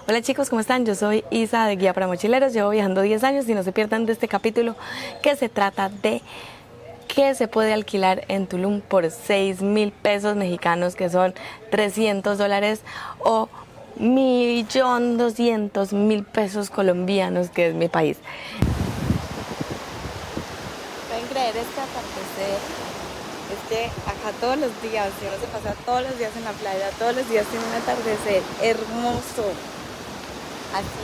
Hola chicos, ¿cómo están? Yo soy Isa de Guía para Mochileros, llevo viajando 10 años y no se pierdan de este capítulo que se trata de qué se puede alquilar en Tulum por 6,000 pesos mexicanos, que son $300, o 1.200.000 pesos colombianos, que es mi país. ¿Pueden creer este atardecer? Es que acá todos los días, si uno se pasa todos los días en la playa, todos los días tiene un atardecer hermoso. Así,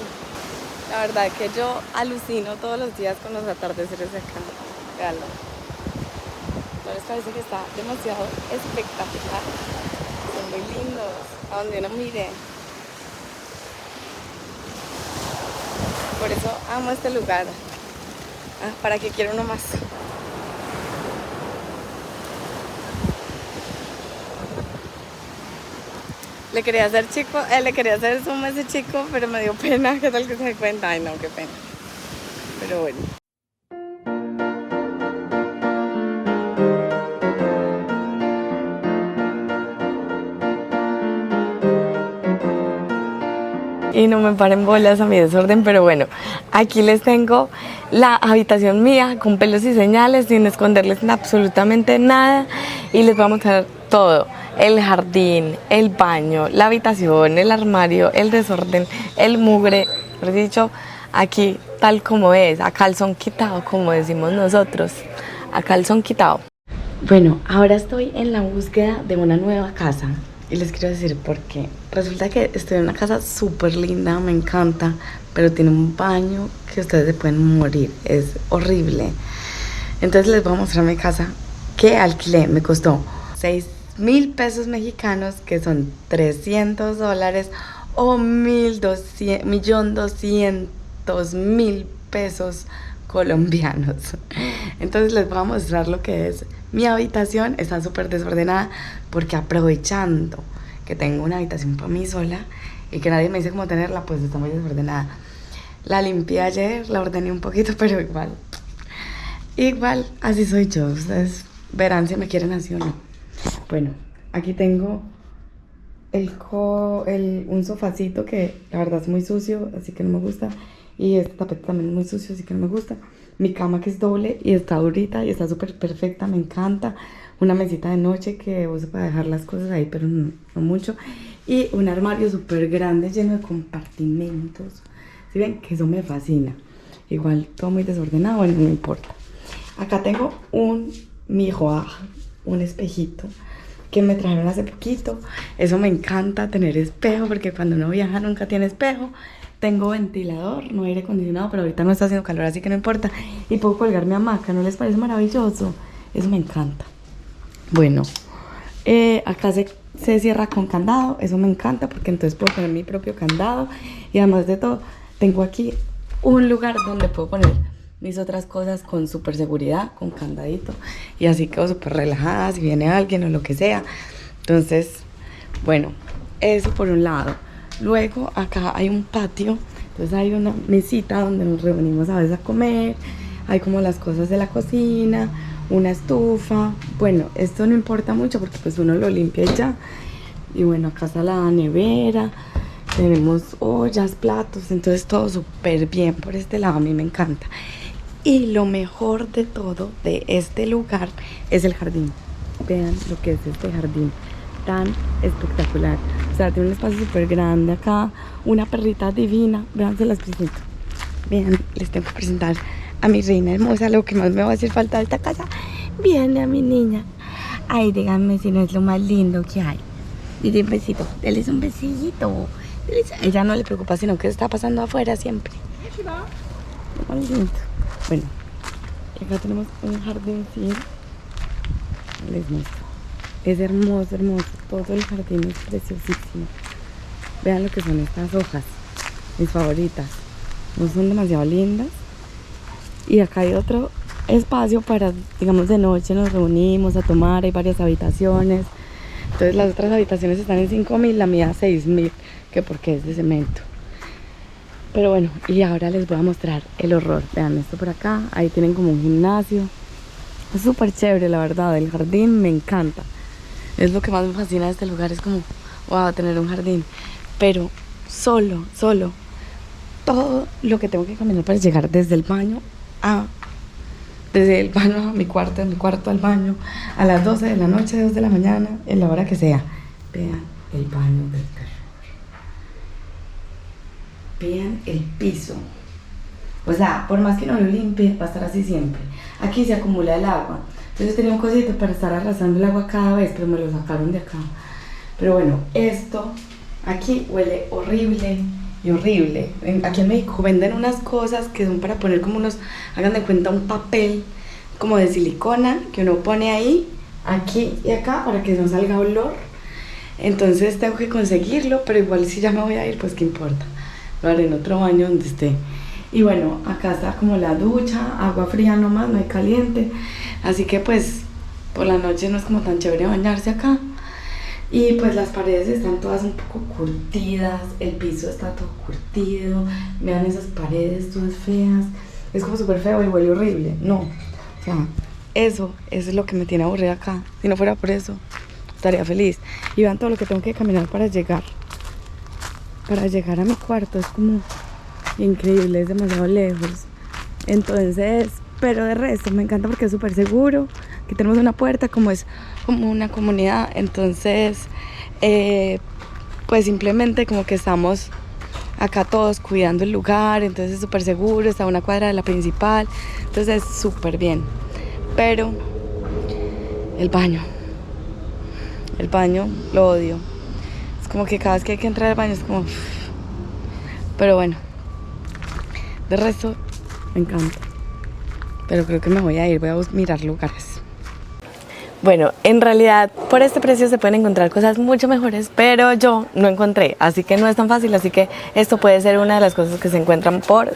la verdad que yo alucino todos los días con los atardeceres acá. Veanlo. ¿No les parece que está demasiado espectacular? Son muy lindos, a donde uno mire. Por eso amo este lugar. ¿Para qué quiero uno más? Le quería hacer zoom a ese chico, pero me dio pena. ¿Qué tal que se dé cuenta? Ay, no, qué pena. Pero bueno. Y no me paren bolas a mi desorden, pero bueno, aquí les tengo la habitación mía con pelos y señales, sin esconderles absolutamente nada, y les voy a mostrar todo: el jardín, el baño, la habitación, el armario, el desorden, el mugre, por dicho, aquí tal como es, a calzón quitado, como decimos nosotros, a calzón quitado. Bueno, ahora estoy en la búsqueda de una nueva casa. Y les quiero decir por qué. Resulta que estoy en una casa súper linda, me encanta, pero tiene un baño que ustedes se pueden morir, es horrible. Entonces les voy a mostrar mi casa que alquilé. Me costó 6,000 pesos mexicanos, que son $300, o 1.200.000 pesos colombianos. Entonces les voy a mostrar lo que es mi habitación. Está súper desordenada porque, aprovechando que tengo una habitación para mí sola y que nadie me dice cómo tenerla, pues está muy desordenada. La limpié ayer, la ordené un poquito, pero igual así soy yo. Ustedes verán si me quieren así o no. Bueno, aquí tengo un sofacito que la verdad es muy sucio, así que no me gusta. Y este tapete también es muy sucio, así que no me gusta. Mi cama, que es doble y está durita y está súper perfecta, me encanta. Una mesita de noche que uso para dejar las cosas ahí, pero no mucho. Y un armario súper grande lleno de compartimentos. ¿Sí ven? Que eso me fascina. Igual todo muy desordenado, bueno, no importa. Acá tengo un miroir, un espejito que me trajeron hace poquito. Eso me encanta, tener espejo, porque cuando uno viaja nunca tiene espejo. Tengo ventilador, no aire acondicionado, pero ahorita no está haciendo calor, así que no importa. Y puedo colgar mi hamaca, ¿no les parece maravilloso? Eso me encanta. Bueno, acá se cierra con candado, eso me encanta, porque entonces puedo poner mi propio candado. Y además de todo, tengo aquí un lugar donde puedo poner mis otras cosas con súper seguridad, con candadito. Y así quedo súper relajada si viene alguien o lo que sea. Entonces, bueno, eso por un lado. Luego acá hay un patio, entonces hay una mesita donde nos reunimos a veces a comer. Hay como las cosas de la cocina, una estufa. Bueno, esto no importa mucho porque pues uno lo limpia y ya. Y bueno, acá está la nevera, tenemos ollas, platos, entonces todo súper bien por este lado, a mí me encanta. Y lo mejor de todo de este lugar es el jardín. Vean lo que es este jardín tan espectacular. O sea, tiene un espacio súper grande acá, una perrita divina. Vean, se las presento. Vean, les tengo que presentar a mi reina hermosa, lo que más me va a hacer falta de esta casa. Viene a mi niña. Ay, díganme si no es lo más lindo que hay. Dile un besito, déles un besito. A ella no le preocupa, sino que está pasando afuera siempre. Lo más lindo. Bueno, acá tenemos un jardín, sí. Les muestro. Es hermoso, hermoso. Todo el jardín es preciosísimo. Vean lo que son estas hojas, mis favoritas. No son demasiado lindas. Y acá hay otro espacio para, digamos, de noche nos reunimos a tomar. Hay varias habitaciones. Entonces las otras habitaciones están en 5,000, la mía 6,000, que porque es de cemento. Pero bueno, y ahora les voy a mostrar el horror. Vean esto por acá. Ahí tienen como un gimnasio. Es súper chévere, la verdad. El jardín me encanta. Es lo que más me fascina de este lugar. Es como, wow, tener un jardín. Pero solo. Todo lo que tengo que caminar para llegar desde el baño a mi cuarto, de mi cuarto al baño, a las 12 de la noche, 2 de la mañana, en la hora que sea. Vean el baño del terror. Vean el piso. O sea, por más que no lo limpie, va a estar así siempre. Aquí se acumula el agua. Entonces tenía un cosito para estar arrasando el agua cada vez, pero me lo sacaron de acá. Pero bueno, esto aquí huele horrible y horrible. Aquí en México venden unas cosas que son para poner como unos, hagan de cuenta, un papel como de silicona que uno pone ahí, aquí y acá, para que no salga olor. Entonces tengo que conseguirlo, pero igual si ya me voy a ir, pues qué importa, lo haré en otro baño donde esté. Y bueno, acá está como la ducha, agua fría nomás, no hay caliente, así que pues por la noche no es como tan chévere bañarse acá. Y pues las paredes están todas un poco curtidas, el piso está todo curtido, vean esas paredes todas feas, es como súper feo y huele horrible. No, o sea, eso es lo que me tiene aburrida acá. Si no fuera por eso, estaría feliz. Y vean todo lo que tengo que caminar para llegar a mi cuarto, es como increíble, es demasiado lejos. Entonces, pero de resto me encanta porque es súper seguro. Aquí tenemos una puerta, como es como una comunidad, entonces pues simplemente como que estamos acá todos cuidando el lugar, entonces es súper seguro, está a una cuadra de la principal, entonces es súper bien. Pero el baño lo odio, es como que cada vez que hay que entrar al baño es como... Pero bueno, de resto me encanta, pero creo que me voy a ir, voy a mirar lugares. Bueno, en realidad por este precio se pueden encontrar cosas mucho mejores, pero yo no encontré, así que no es tan fácil, así que esto puede ser una de las cosas que se encuentran por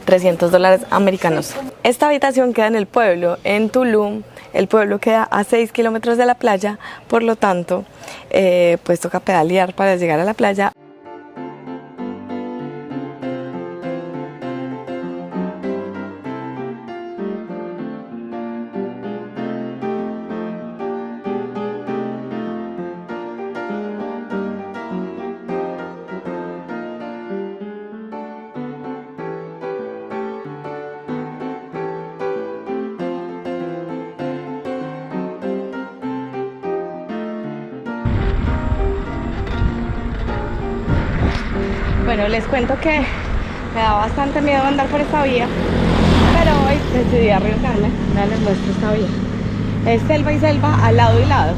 $300 americanos. Esta habitación queda en el pueblo, en Tulum. El pueblo queda a 6 kilómetros de la playa, por lo tanto, pues toca pedalear para llegar a la playa. Bueno, les cuento que me da bastante miedo andar por esta vía, pero hoy decidí arriesgarme. Vean, les muestro esta vía. Es selva y selva, al lado y lado.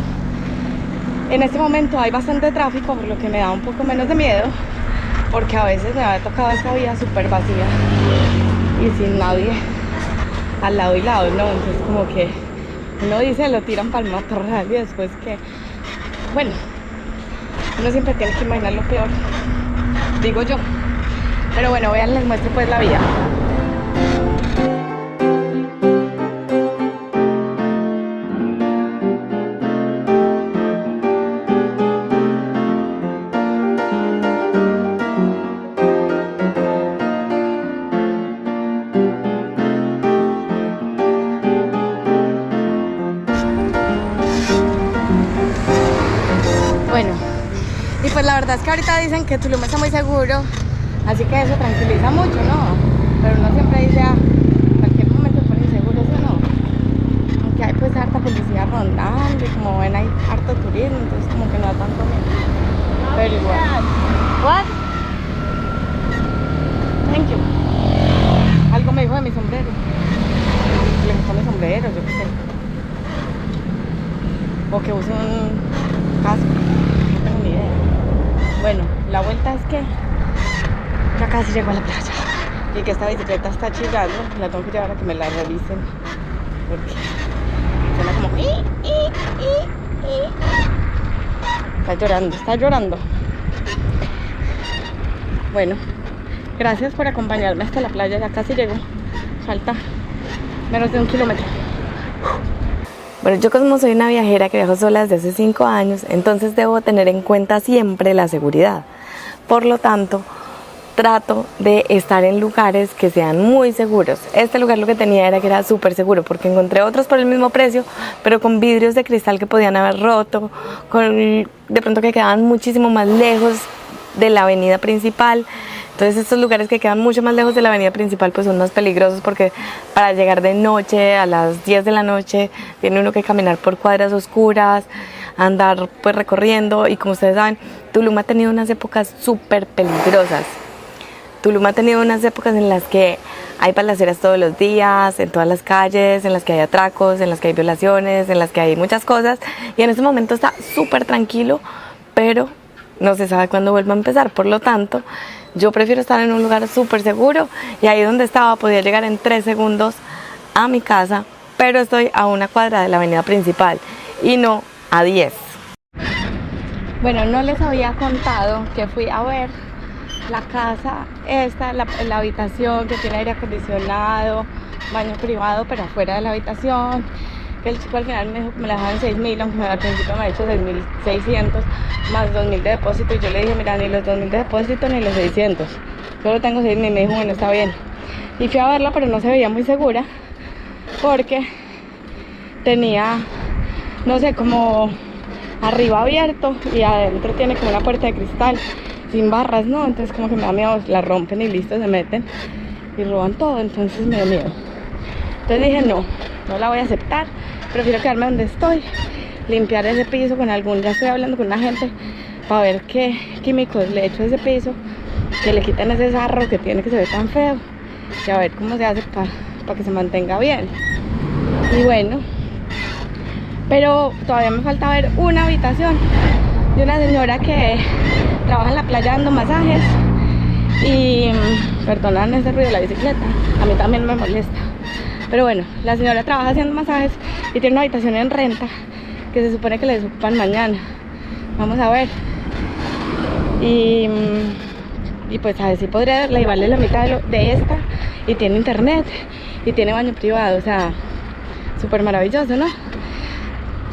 En este momento hay bastante tráfico, por lo que me da un poco menos de miedo, porque a veces me había tocado esta vía súper vacía y sin nadie al lado y lado, ¿no? Entonces como que uno dice, lo tiran para el matorral y después que, bueno, uno siempre tiene que imaginar lo peor, digo yo. Pero bueno, vean, les muestro pues la vía. Bueno, y pues la verdad es que ahorita dicen que Tulum está muy seguro, así que eso tranquiliza mucho, ¿no? Pero uno siempre dice, cualquier momento pone inseguro, ¿sí o no? Aunque hay pues harta policía rondando y como ven hay harto turismo, entonces como que no da tanto miedo. Pero igual. What? Thank you. Algo me dijo de mi sombrero. Le gustó mi sombrero, yo qué sé. O que use un casco. No tengo ni idea. Bueno, la vuelta es que ya casi llego a la playa y que esta bicicleta está chillando, la tengo que llevar a que me la revisen porque suena como está llorando. Bueno, gracias por acompañarme hasta la playa, ya casi llego, falta menos de 1 kilómetro. Bueno, yo como soy una viajera que viajo sola desde hace 5 años, entonces debo tener en cuenta siempre la seguridad. Por lo tanto, trato de estar en lugares que sean muy seguros. Este lugar lo que tenía era que era súper seguro, porque encontré otros por el mismo precio, pero con vidrios de cristal que podían haber roto, de pronto que quedaban muchísimo más lejos, de la avenida principal. Entonces estos lugares que quedan mucho más lejos de la avenida principal pues son más peligrosos, porque para llegar de noche a las 10 de la noche tiene uno que caminar por cuadras oscuras, andar pues recorriendo, y como ustedes saben, Tulum ha tenido unas épocas súper peligrosas. Tulum ha tenido unas épocas en las que hay balaceras todos los días, en todas las calles, en las que hay atracos, en las que hay violaciones, en las que hay muchas cosas, y en este momento está súper tranquilo, pero no se sabe cuándo vuelva a empezar. Por lo tanto, yo prefiero estar en un lugar súper seguro, y ahí donde estaba podía llegar en 3 segundos a mi casa, pero estoy a 1 cuadra de la avenida principal y no a 10. Bueno, no les había contado que fui a ver la casa esta, la habitación que tiene aire acondicionado, baño privado, pero afuera de la habitación, que el chico al final me dijo que me la dejaban 6.000, aunque al principio me ha hecho 6.600 más 2.000 de depósito, y yo le dije, mira, ni los 2.000 de depósito ni los 600, solo tengo 6.000. Me dijo, bueno, está bien. Y fui a verla, pero no se veía muy segura, porque tenía, no sé, como arriba abierto y adentro tiene como una puerta de cristal sin barras, ¿no? Entonces como que me da miedo, la rompen y listo, se meten y roban todo, entonces me da miedo. Entonces dije, no la voy a aceptar, prefiero quedarme donde estoy, limpiar ese piso con algún, ya estoy hablando con una gente para ver qué químicos le echo a ese piso, que le quiten ese sarro que tiene, que se ve tan feo, y a ver cómo se hace para que se mantenga bien. Y bueno, pero todavía me falta ver una habitación de una señora que trabaja en la playa dando masajes, y perdonan ese ruido de la bicicleta, a mí también me molesta, pero bueno, la señora trabaja haciendo masajes y tiene una habitación en renta que se supone que le desocupan mañana. Vamos a ver, y pues a ver si podría llevarle la mitad de esta, y tiene internet y tiene baño privado, o sea, súper maravilloso, ¿no?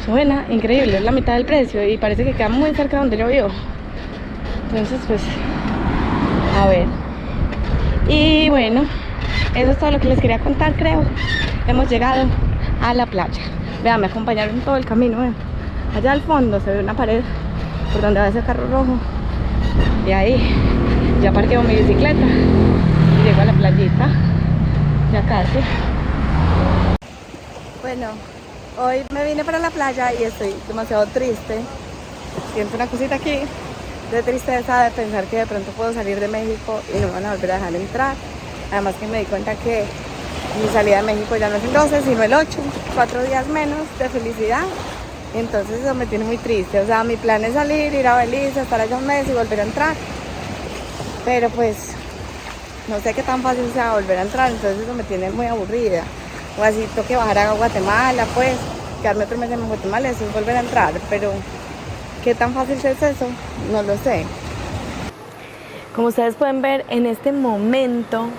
Suena increíble, es la mitad del precio y parece que queda muy cerca de donde yo vivo. Entonces pues a ver, y bueno, eso es todo lo que les quería contar, creo. Hemos llegado a la playa. Vean, me acompañaron todo el camino, vean. Allá al fondo se ve una pared por donde va ese carro rojo, y ahí ya parqueo mi bicicleta y llego a la playita, ya casi. Bueno, hoy me vine para la playa y estoy demasiado triste. Siento una cosita aquí de tristeza, de pensar que de pronto puedo salir de México y no me van a volver a dejar entrar. Además que me di cuenta que mi salida de México ya no es el 12, sino el 8, 4 días menos de felicidad. Entonces eso me tiene muy triste. O sea, mi plan es salir, ir a Belice, estar allá un mes y volver a entrar. Pero pues no sé qué tan fácil sea volver a entrar, entonces eso me tiene muy aburrida. O así toque bajar a Guatemala, pues quedarme otro mes en Guatemala, eso es volver a entrar. Pero qué tan fácil es eso, no lo sé. Como ustedes pueden ver en este momento,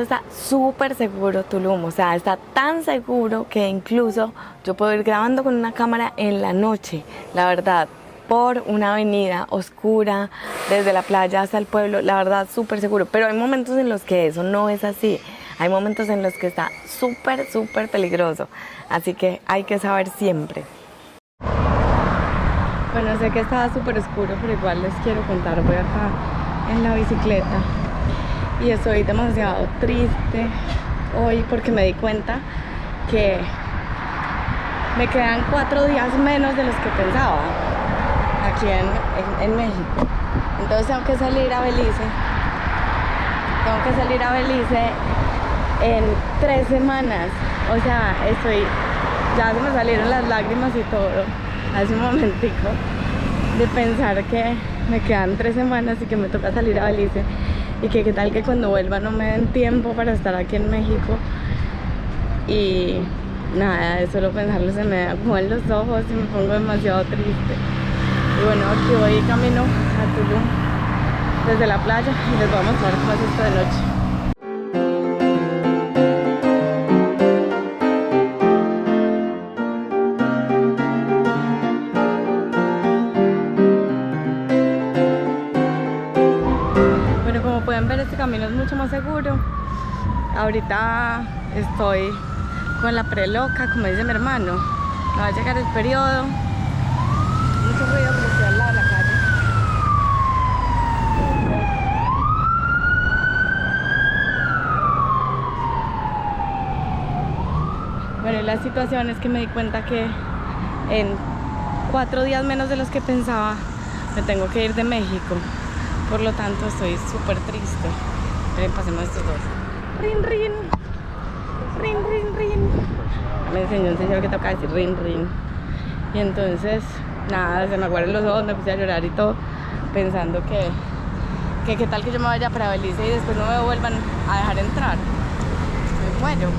está súper seguro Tulum. O sea, está tan seguro que incluso yo puedo ir grabando con una cámara en la noche, la verdad, por una avenida oscura, desde la playa hasta el pueblo, la verdad, súper seguro. Pero hay momentos en los que eso no es así. Hay momentos en los que está súper, súper peligroso. Así que hay que saber siempre. Bueno, sé que estaba súper oscuro, pero igual les quiero contar. Voy acá en la bicicleta y estoy demasiado triste hoy porque me di cuenta que me quedan 4 días menos de los que pensaba aquí en México. Entonces tengo que salir a Belice. En 3 semanas. O sea, ya se me salieron las lágrimas y todo hace un momentico de pensar que me quedan 3 semanas y que me toca salir a Belice, y que qué tal que cuando vuelva no me den tiempo para estar aquí en México. Y nada, de solo pensarlo se me aguan los ojos y me pongo demasiado triste. Y bueno, aquí voy camino a Tulum desde la playa y les voy a mostrar cómo es esto de noche. Bueno, como pueden ver, este camino es mucho más seguro. Ahorita estoy con la preloca, como dice mi hermano. Me va a llegar el periodo mucho ruido porque estoy al lado de la calle. Bueno, la situación es que me di cuenta que en 4 días menos de los que pensaba me tengo que ir de México. Por lo tanto, estoy súper triste. Miren, pasemos estos dos. Rin, rin. Rin, rin, rin. Me enseñó un señor que toca decir rin, rin. Y entonces, nada, se me aguaron los ojos, me puse a llorar y todo, pensando que qué tal que yo me vaya para Belice y después no me vuelvan a dejar entrar. Me muero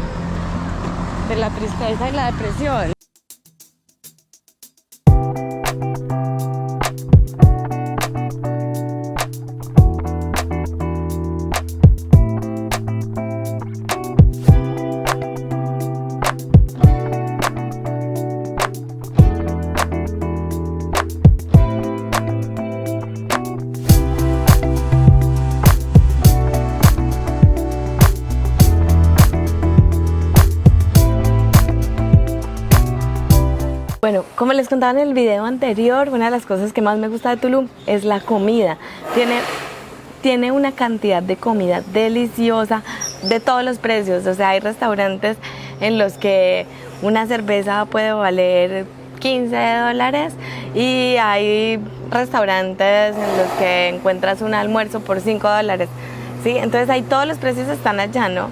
de la tristeza y la depresión. Bueno, como les contaba en el video anterior, una de las cosas que más me gusta de Tulum es la comida. Tiene una cantidad de comida deliciosa de todos los precios. O sea, hay restaurantes en los que una cerveza puede valer $15 y hay restaurantes en los que encuentras un almuerzo por $5. ¿Sí? Entonces ahí todos los precios están allá, ¿no?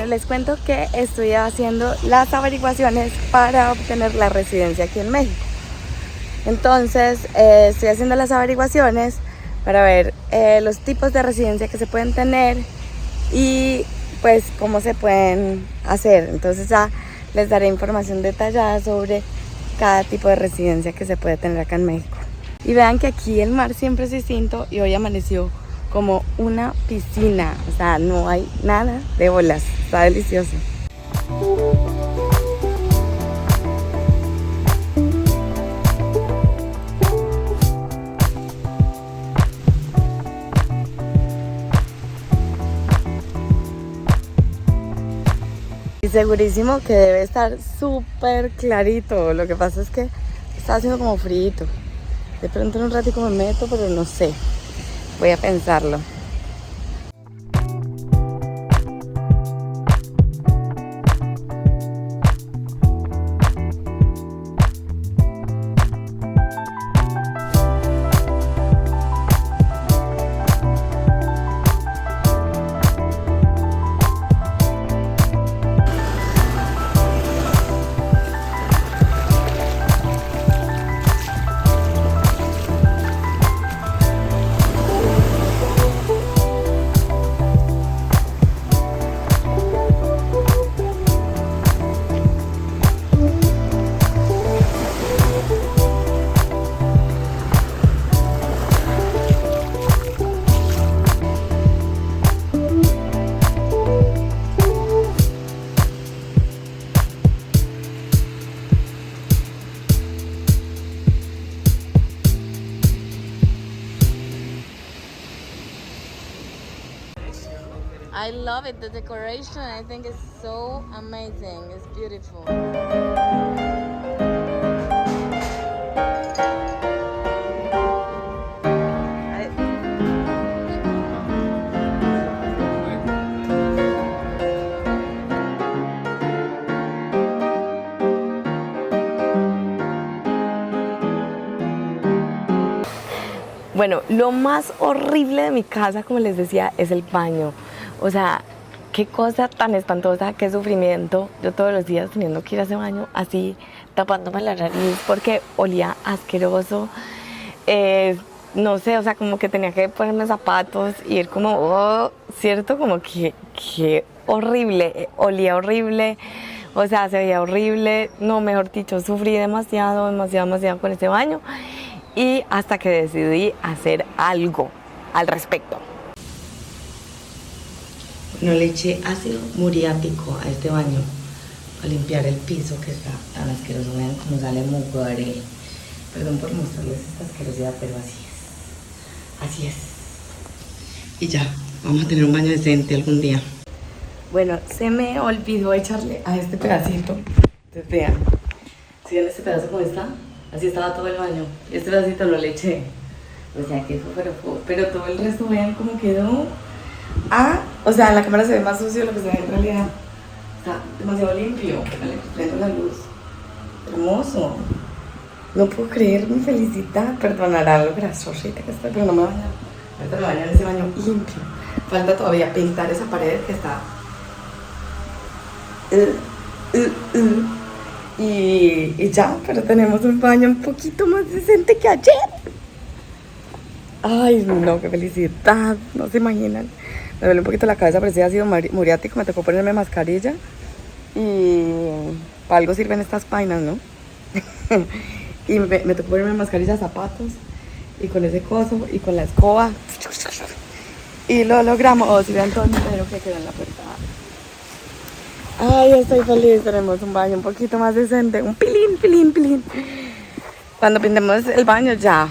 Les cuento que estoy haciendo las averiguaciones para obtener la residencia aquí en México. Entonces estoy haciendo las averiguaciones para ver los tipos de residencia que se pueden tener y pues cómo se pueden hacer. Entonces ya les daré información detallada sobre cada tipo de residencia que se puede tener acá en México. Y vean que aquí el mar siempre es distinto y hoy amaneció como una piscina, o sea, no hay nada de olas, está delicioso. Y segurísimo que debe estar súper clarito, lo que pasa es que está haciendo como frío. De pronto en un ratito me meto, pero no sé. Voy a pensarlo. I love it, the decoration, I think it's so amazing, it's beautiful. Bueno, lo más horrible de mi casa, como les decía, es el baño. O sea, qué cosa tan espantosa, qué sufrimiento. Yo todos los días teniendo que ir a ese baño así, tapándome la nariz porque olía asqueroso. No sé, o sea, como que tenía que ponerme zapatos y ir como, oh, ¿cierto? Como que horrible, olía horrible, o sea, se veía horrible. No, mejor dicho, sufrí demasiado con ese baño. Y hasta que decidí hacer algo al respecto. No le eché ácido muriático a este baño a limpiar el piso que está tan asqueroso. Vean cómo sale mugre. Perdón por mostrarles esta asquerosidad, pero así es. Así es. Y ya, vamos a tener un baño decente algún día. Bueno, se me olvidó echarle a este pedacito. Entonces vean, ¿sí ven este pedazo cómo está? Así estaba todo el baño. Este pedacito no le eché. O sea que pero todo el resto vean cómo quedó. Ah, o sea, en la cámara se ve más sucio de lo que se ve en realidad. Está demasiado limpio. Vale, prendo la luz. Hermoso. No puedo creer mi felicidad. Perdonarán lo grasosita que estoy, pero no me baño. Ahorita me baño en ese baño limpio. Falta todavía pintar esa pared que está. Y ya, pero tenemos un baño un poquito más decente que ayer. Ay, no, qué felicidad. No se imaginan. Me duele un poquito la cabeza, parecía ácido muriático. Me tocó ponerme mascarilla. Y para algo sirven estas vainas, ¿no? Y me tocó ponerme mascarilla, zapatos. Y con ese coso y con la escoba. Y lo logramos. Y vean todo el dinero que quedó en la puerta. Ay, estoy feliz. Tenemos un baño un poquito más decente. Un pilín. Cuando pintemos el baño ya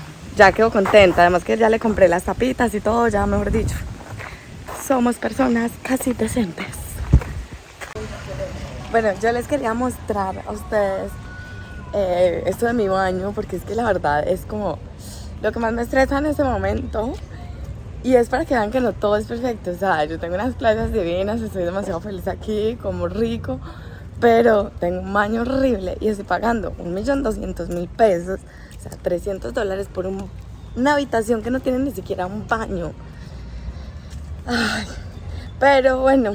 quedo contenta. Además que ya le compré las tapitas y todo, ya mejor dicho. Somos personas casi decentes. Bueno, yo les quería mostrar a ustedes esto de mi baño, porque es que la verdad es como lo que más me estresa en este momento. Y es para que vean que no todo es perfecto. O sea, yo tengo unas playas divinas, estoy demasiado feliz aquí, como rico. Pero tengo un baño horrible y estoy pagando 1.200.000 pesos, o sea, $300 por una habitación que no tiene ni siquiera un baño. Ay, pero bueno,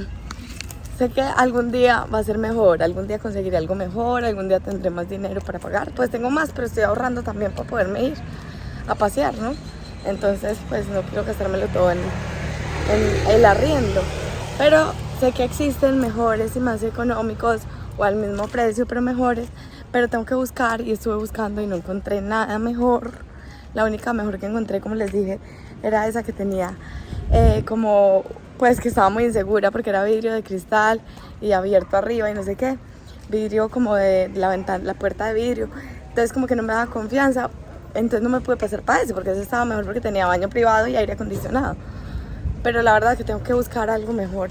sé que algún día va a ser mejor, algún día conseguiré algo mejor, algún día tendré más dinero para pagar. Pues tengo más, pero estoy ahorrando también para poderme ir a pasear, ¿no? Entonces, pues no quiero gastármelo todo en el arriendo. Pero sé que existen mejores y más económicos o al mismo precio, pero mejores. Pero tengo que buscar y estuve buscando y no encontré nada mejor. La única mejor que encontré, como les dije, era esa que tenía como, pues que estaba muy insegura porque era vidrio de cristal y abierto arriba y no sé qué. Vidrio como de la ventana, la puerta de vidrio. Entonces como que no me daba confianza. Entonces no me pude pasar para ese porque ese estaba mejor porque tenía baño privado y aire acondicionado. Pero la verdad es que tengo que buscar algo mejor.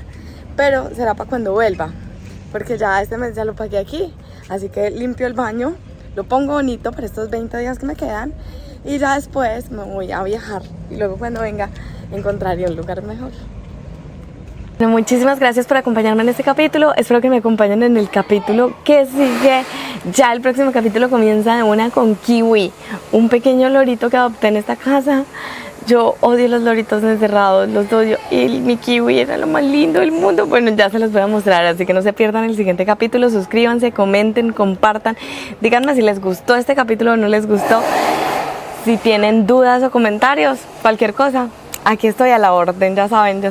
Pero será para cuando vuelva, porque ya este mes ya lo pagué aquí. Así que limpio el baño, lo pongo bonito para estos 20 días que me quedan. Y ya después me voy a viajar. Y luego cuando venga encontraré un lugar mejor. Bueno, muchísimas gracias por acompañarme en este capítulo. Espero que me acompañen en el capítulo que sigue. Ya el próximo capítulo comienza de una con Kiwi, un pequeño lorito que adopté en esta casa. Yo odio los loritos encerrados, los odio. Y mi Kiwi era lo más lindo del mundo. Bueno, ya se los voy a mostrar, así que no se pierdan el siguiente capítulo. Suscríbanse, comenten, compartan. Díganme si les gustó este capítulo o no les gustó. Si tienen dudas o comentarios, cualquier cosa, aquí estoy a la orden, ya saben.